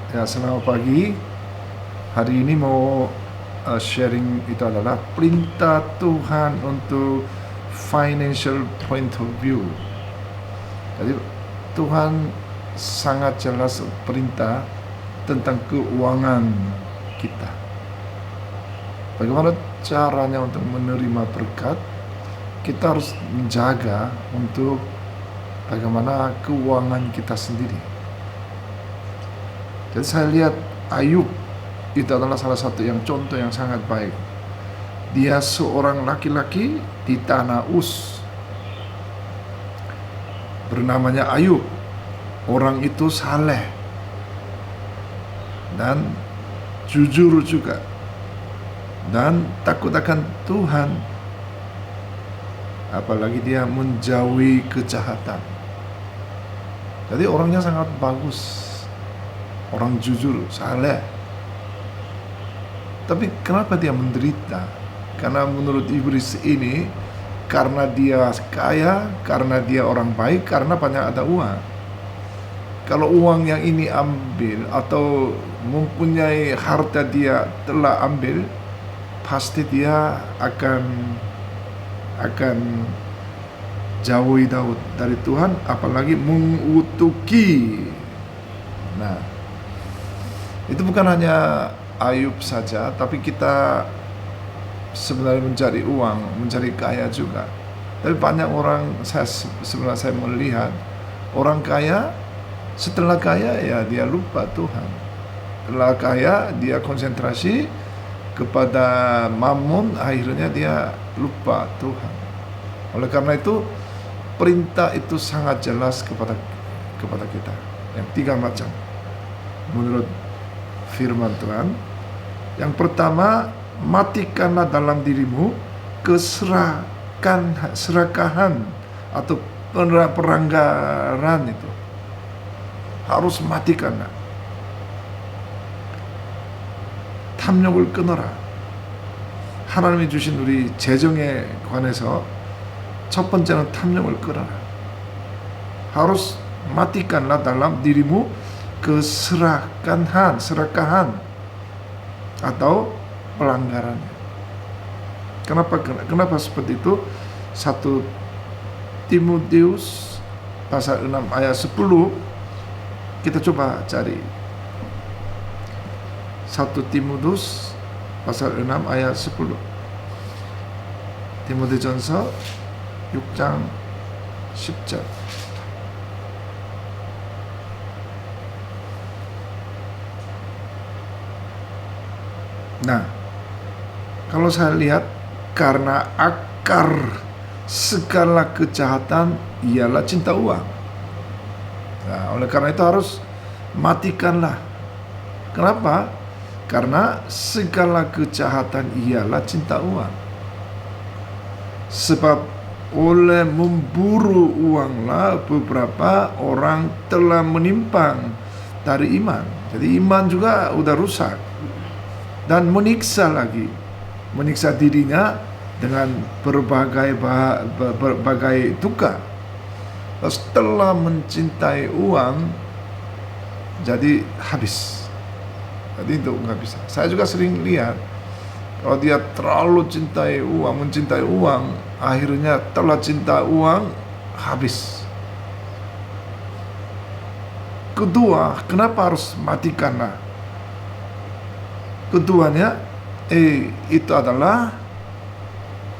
Ya, selamat pagi. Hari ini mau sharing itu adalah perintah Tuhan untuk financial point of view. Jadi Tuhan sangat jelas perintah tentang keuangan kita. Bagaimana caranya untuk menerima berkat? Kita harus menjaga untuk bagaimana keuangan kita sendiri. Jadi saya lihat Ayub itu adalah salah satu yang contoh yang sangat baik. Dia seorang laki-laki di tanah Uz, bernamanya Ayub. Orang itu saleh dan jujur juga dan takut akan Tuhan, apalagi dia menjauhi kejahatan. Jadi orangnya sangat bagus, orang jujur, saleh. Tapi kenapa dia menderita? Karena menurut iblis ini, karena dia kaya, karena dia orang baik, karena banyak ada uang. Kalau uang yang ini ambil atau mempunyai harta dia telah ambil, pasti dia akan jauhi Daud dari Tuhan, apalagi mengutuki. Nah, itu bukan hanya Ayub saja, tapi kita sebenarnya mencari uang, mencari kaya juga. Tapi banyak orang, sebenarnya saya melihat orang kaya, setelah kaya ya dia lupa Tuhan. Setelah kaya dia konsentrasi kepada mammon, akhirnya dia lupa Tuhan. Oleh karena itu perintah itu sangat jelas kepada kita, yang 3 macam menurut firman Tuhan. Yang pertama, matikanlah dalam dirimu serakahan atau peranggaran itu. harus matikanlah. 탐욕을 끊어라. 하나님이 주신 우리 재정에 관해서 첫 번째는 탐욕을 끊어라. harus matikanlah dalam dirimu keserakahan atau pelanggarannya. Kenapa seperti itu? 1 Timotius pasal 6 ayat 10 kita coba cari. 1 Timotius pasal 6 ayat 10. 디모데전서 6장 10절. Nah, kalau saya lihat, karena akar segala kejahatan ialah cinta uang. Nah, oleh karena itu harus matikanlah. Kenapa? Karena segala kejahatan ialah cinta uang. Sebab oleh memburu uanglah beberapa orang telah menyimpang dari iman. Jadi iman juga udah rusak. Dan menyiksa dirinya dengan berbagai duka. Setelah mencintai uang, jadi habis. Jadi itu nggak bisa. Saya juga sering lihat, kalau dia terlalu mencintai uang, akhirnya telah cinta uang, habis. Kedua, kenapa harus matikanlah? Keduanya, itu adalah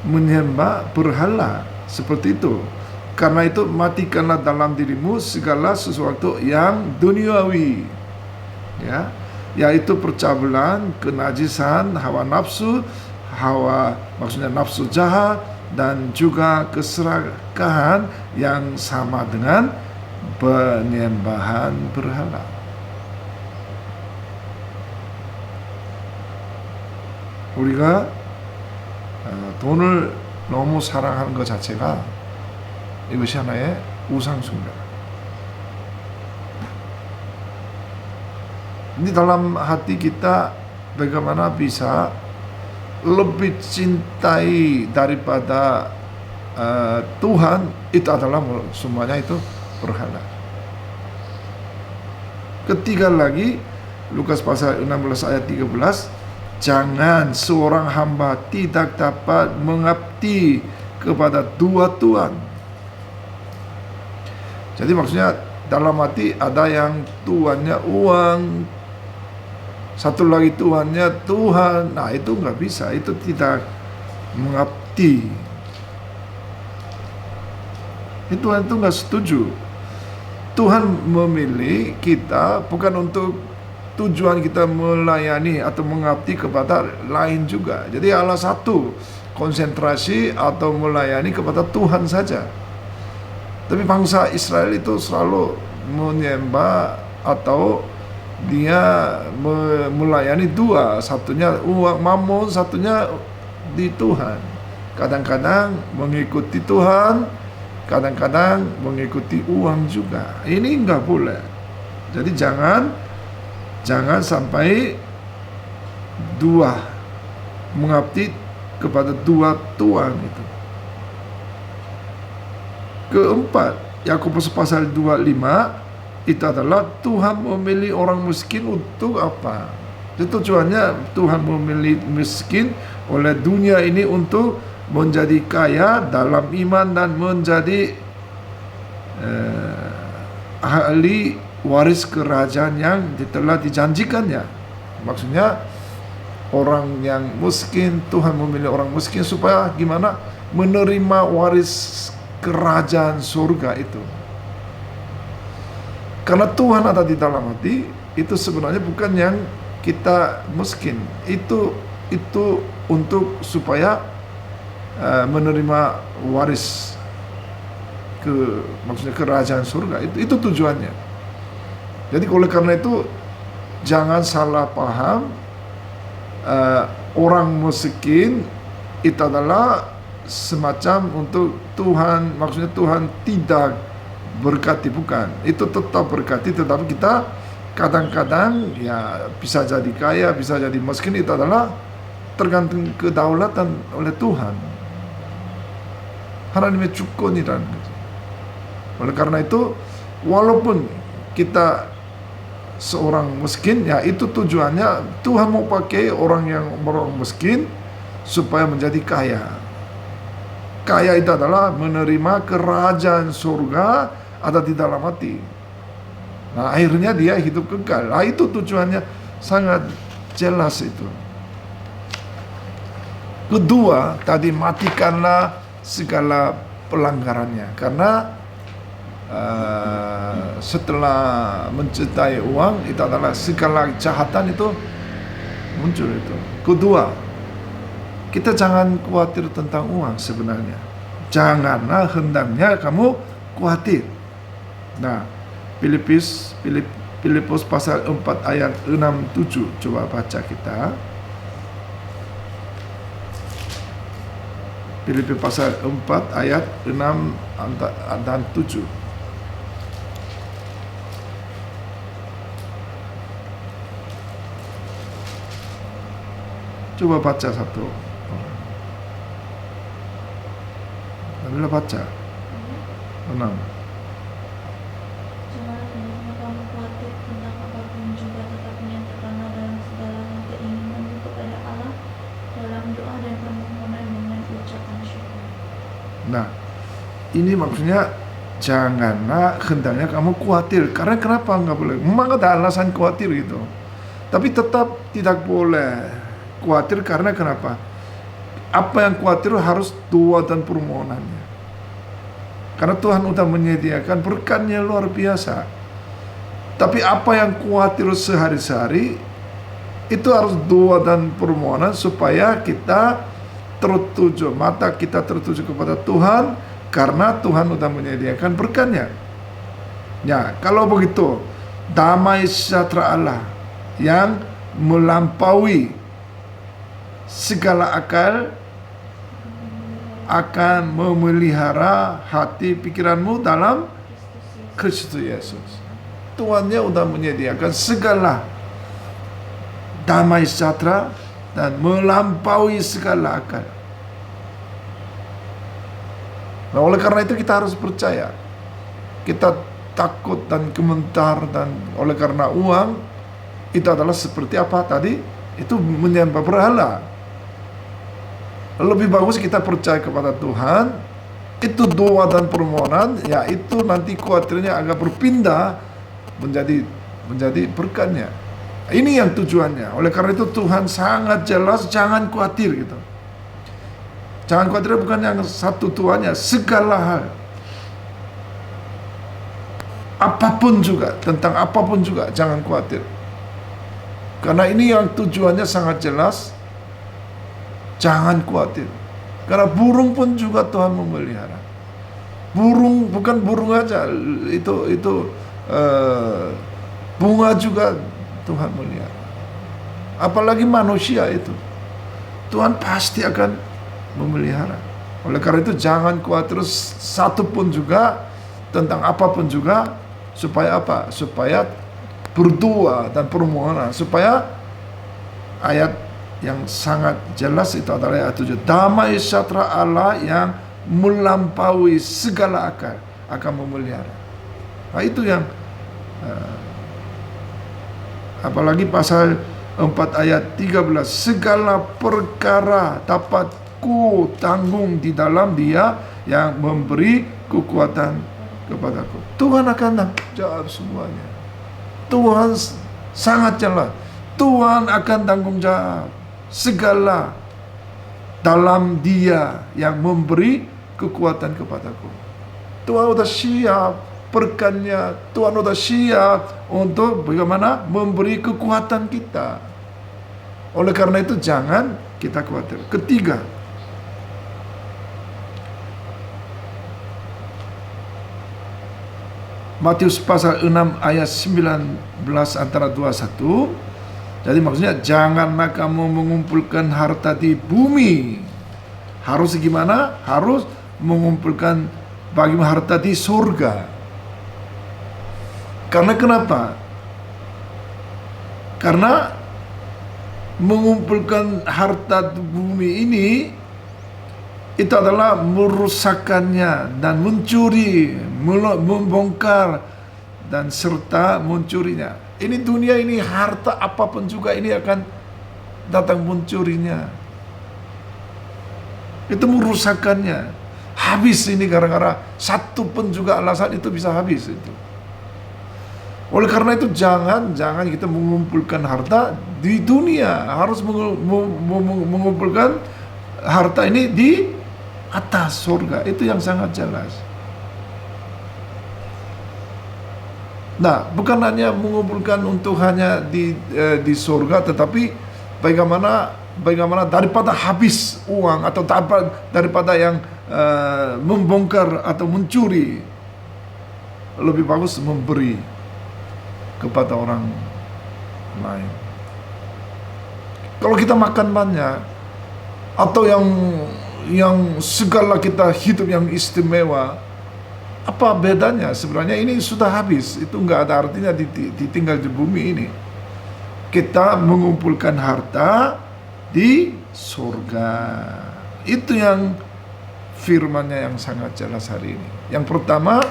menyembah berhala, seperti itu. Karena itu matikanlah dalam dirimu segala sesuatu yang duniawi, ya, yaitu percabulan, kenajisan, hawa nafsu, maksudnya nafsu jahat, dan juga keserakahan yang sama dengan penyembahan berhala. 우리가 돈을 너무 사랑하는 것 자체가 이것이 하나의 우상숭배. Ini dalam hati kita bagaimana bisa lebih cintai daripada Tuhan, itu adalah semuanya itu berhala. Ketiga lagi, Lukas pasal 16 ayat 13, jangan seorang hamba tidak dapat mengabdi kepada dua tuan. Jadi maksudnya dalam hati ada yang tuannya uang, satu lagi tuannya Tuhan. Nah itu nggak bisa, itu tidak mengabdi. Tuhan itu nggak setuju. Tuhan memilih kita bukan untuk tujuan kita melayani atau mengabdi kepada lain juga. Jadi Allah satu, konsentrasi atau melayani kepada Tuhan saja. Tapi bangsa Israel itu selalu menyembah atau dia melayani dua, satunya uang mamon, satunya di Tuhan. Kadang-kadang mengikuti Tuhan, kadang-kadang mengikuti uang juga. Ini enggak boleh. Jadi jangan sampai dua, mengabdi kepada dua tuan itu. Keempat, Yakobus pasal 25 itu adalah Tuhan memilih orang miskin untuk apa? Itu tujuannya Tuhan memilih miskin oleh dunia ini untuk menjadi kaya dalam iman dan menjadi ahli waris kerajaan yang telah dijanjikannya. Maksudnya orang yang miskin, Tuhan memilih orang miskin supaya gimana? Menerima waris kerajaan surga itu. Karena Tuhan ada di dalam hati, itu sebenarnya bukan yang kita miskin. Itu untuk supaya menerima waris maksudnya kerajaan surga. Itu tujuannya. Jadi oleh karena itu jangan salah paham, orang miskin itu adalah semacam untuk Tuhan, maksudnya Tuhan tidak berkati, bukan. Itu tetap berkati, tetapi kita kadang-kadang ya bisa jadi kaya, bisa jadi miskin, itu adalah tergantung kedaulatan oleh Tuhan. 하나님의 주권이라는 거죠. Oleh karena itu, walaupun kita seorang miskin, ya itu tujuannya Tuhan mau pakai orang miskin supaya menjadi kaya. Kaya itu adalah menerima kerajaan surga ada di dalam hati. Nah akhirnya dia hidup kekal. Nah itu tujuannya sangat jelas itu. Kedua, tadi matikanlah segala pelanggarannya. Karena setelah mencintai uang itu adalah segala kejahatan itu muncul itu. Kedua, kita jangan khawatir tentang uang sebenarnya. Janganlah hendaknya kamu khawatir. Nah, Filipus pasal 4 ayat 6-7. Coba baca kita. Filipus pasal 4 ayat 6 dan 7. Coba baca satu. Bila baca 6. Janganlah kamu khawatir tentang apapun juga, tetap menyatakanlah dalam segala hal keinginanmu kepada Allah dalam doa dan permohonan dengan ucapan syukur. Nah, ini maksudnya janganlah hendaknya kamu khawatir. Karena kenapa nggak boleh? Memang ada alasan khawatir gitu. Tapi tetap tidak boleh khawatir karena kenapa? Apa yang khawatir harus doa dan permohonannya. Karena Tuhan sudah menyediakan berkatnya luar biasa. Tapi apa yang khawatir sehari-hari itu harus doa dan permohonan supaya kita tertuju, mata kita tertuju kepada Tuhan karena Tuhan sudah menyediakan berkatnya. Ya, kalau begitu damai sejahtera Allah yang melampaui segala akal akan memelihara hati pikiranmu dalam Kristus Yesus. Tuhannya sudah menyediakan segala damai sejahtera dan melampaui segala akal. Nah, oleh karena itu kita harus percaya. Kita takut dan gemetar dan oleh karena uang, itu adalah seperti apa tadi? Itu menyembah berhala. Lebih bagus kita percaya kepada Tuhan. Itu doa dan permohonan, ya itu nanti khawatirnya agak berpindah menjadi berkatnya. Ini yang tujuannya. Oleh karena itu Tuhan sangat jelas, jangan khawatir gitu. Jangan khawatir bukan yang satu Tuhannya, segala hal. Apapun juga, tentang apapun juga, jangan khawatir. Karena ini yang tujuannya sangat jelas, jangan khawatir. Karena burung pun juga Tuhan memelihara. Burung bukan burung aja, itu bunga juga Tuhan melihara. Apalagi manusia itu, Tuhan pasti akan memelihara. Oleh karena itu jangan khawatir satu pun juga, tentang apapun juga, supaya apa? Supaya berdoa dan permohonan, supaya ayat yang sangat jelas itu adalah ayat 7. Damai sejahtera Allah yang melampaui segala akal akan memelihara. Nah, itu yang apalagi pasal 4 ayat 13, segala perkara dapat ku tanggung di dalam Dia yang memberi kekuatan kepadaku. Tuhan akan jawab semuanya. Tuhan sangat jelas. Tuhan akan tanggung jawab segala dalam Dia yang memberi kekuatan kepadaku. Tuhan sudah siap berkatnya, Tuhan sudah siap untuk bagaimana memberi kekuatan kita. Oleh karena itu jangan kita khawatir. Ketiga, Matius pasal 6 ayat 19 antara 21. Jadi maksudnya janganlah kamu mengumpulkan harta di bumi. Harus gimana? Harus mengumpulkan bagaimana harta di surga. Karena kenapa? Karena mengumpulkan harta di bumi ini itu adalah merusakkannya dan mencuri, membongkar dan serta mencurinya. Ini dunia ini, harta apapun juga ini akan datang mencurinya. Itu merusakkannya. Habis ini gara-gara satu pun juga alasan itu bisa habis itu. Oleh karena itu jangan kita mengumpulkan harta di dunia. Harus mengumpulkan harta ini di atas surga. Itu yang sangat jelas. Nah, bukan hanya mengumpulkan untuk hanya di surga, tetapi bagaimana daripada habis uang atau daripada yang membongkar atau mencuri, lebih bagus memberi kepada orang lain. Kalau kita makan banyak atau yang segala kita hidup yang istimewa, apa bedanya? Sebenarnya ini sudah habis. Itu nggak ada artinya ditinggal di bumi ini. Kita mengumpulkan harta di surga. Itu yang firman-Nya yang sangat jelas hari ini. Yang pertama,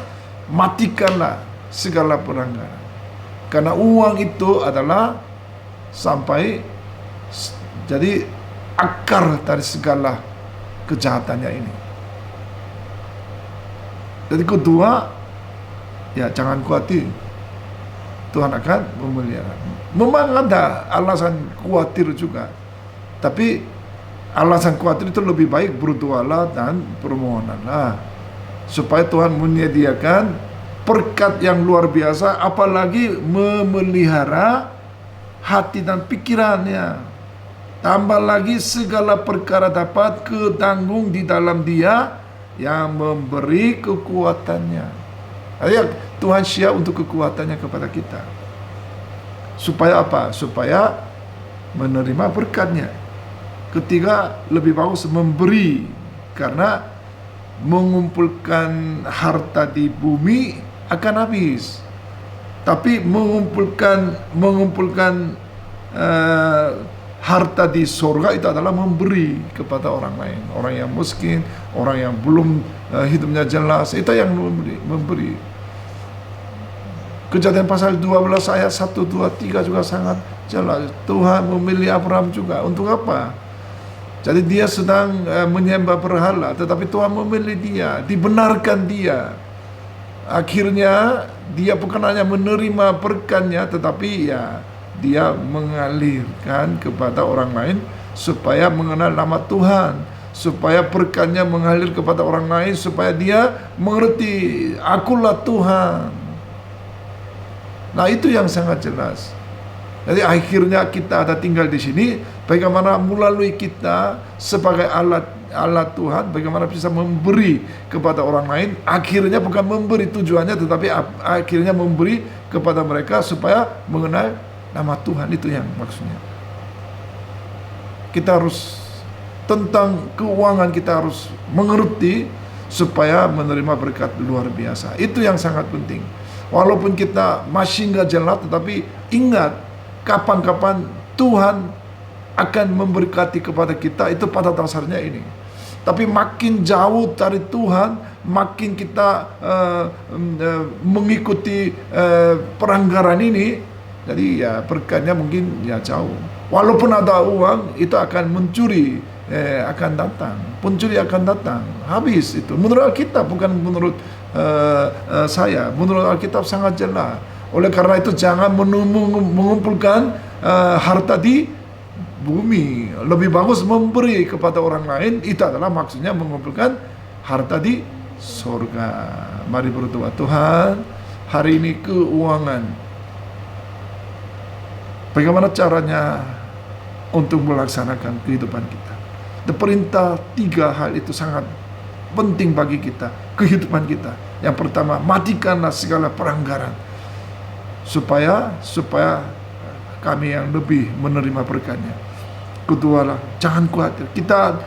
matikanlah segala pelanggaran. Karena uang itu adalah jadi akar dari segala kejahatannya ini. Jadi kedua, ya jangan khawatir, Tuhan akan memelihara. Memang ada alasan khawatir juga, tapi alasan khawatir itu lebih baik berdoalah dan permohonanlah, supaya Tuhan menyediakan berkat yang luar biasa, apalagi memelihara hati dan pikirannya. Tambah lagi segala perkara dapat ketanggung di dalam Dia yang memberi kekuatannya. Ayat Tuhan siap untuk kekuatannya kepada kita. Supaya apa? Supaya menerima berkatnya. Ketiga, lebih bagus memberi, karena mengumpulkan harta di bumi akan habis. Tapi mengumpulkan harta di surga itu adalah memberi kepada orang lain, orang yang miskin, orang yang belum hidupnya jelas, itu yang memberi. Kejadian pasal 12 ayat 1, 2, 3 juga sangat jelas. Tuhan memilih Abraham juga. Untuk apa? Jadi dia sedang menyembah berhala, tetapi Tuhan memilih dia, dibenarkan dia. Akhirnya dia bukan hanya menerima berkatnya, tetapi ya dia mengalirkan kepada orang lain supaya mengenal nama Tuhan, supaya berkatnya mengalir kepada orang lain, supaya dia mengerti akulah Tuhan. Nah, itu yang sangat jelas. Jadi akhirnya kita ada tinggal di sini, bagaimana melalui kita sebagai alat Tuhan, bagaimana bisa memberi kepada orang lain. Akhirnya bukan memberi tujuannya, tetapi akhirnya memberi kepada mereka supaya mengenal nama Tuhan. Itu yang maksudnya. Kita harus, tentang keuangan kita harus mengerti supaya menerima berkat luar biasa. Itu yang sangat penting. Walaupun kita masih nggak jelas, tetapi ingat kapan-kapan Tuhan akan memberkati kepada kita, itu pada dasarnya ini. Tapi makin jauh dari Tuhan, makin kita mengikuti pelanggaran ini, jadi ya berkatnya mungkin ya jauh. Walaupun ada uang, itu akan mencuri, akan datang. Pencuri akan datang, habis itu. Menurut Alkitab, bukan menurut saya. Menurut Alkitab sangat jelas. Oleh karena itu jangan mengumpulkan harta di bumi. Lebih bagus memberi kepada orang lain. Itu adalah maksudnya mengumpulkan harta di sorga. Mari berdoa. Tuhan, hari ini keuangan, bagaimana caranya untuk melaksanakan kehidupan kita. Perintah 3 hal itu sangat penting bagi kita, kehidupan kita. Yang pertama, matikanlah segala pelanggaran, supaya kami yang lebih menerima berkatnya. Kedua, jangan khawatir. Kita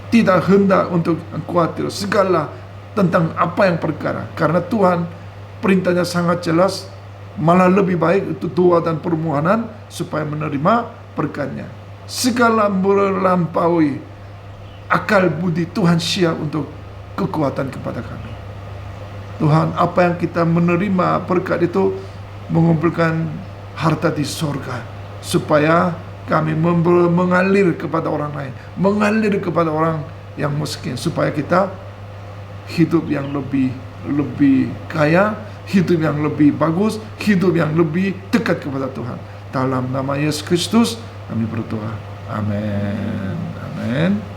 tidak hendak untuk khawatir segala tentang apa yang perkara, karena Tuhan perintahnya sangat jelas, malah lebih baik itu doa dan permohonan supaya menerima berkatnya. Segala melampaui akal budi, Tuhan siap untuk kekuatan kepada kami. Tuhan, apa yang kita menerima berkat itu mengumpulkan harta di sorga, supaya kami mengalir kepada orang lain, mengalir kepada orang yang miskin, supaya kita hidup yang lebih kaya, hidup yang lebih bagus, hidup yang lebih dekat kepada Tuhan. Dalam nama Yesus Kristus kami berdoa. Amin. Amin.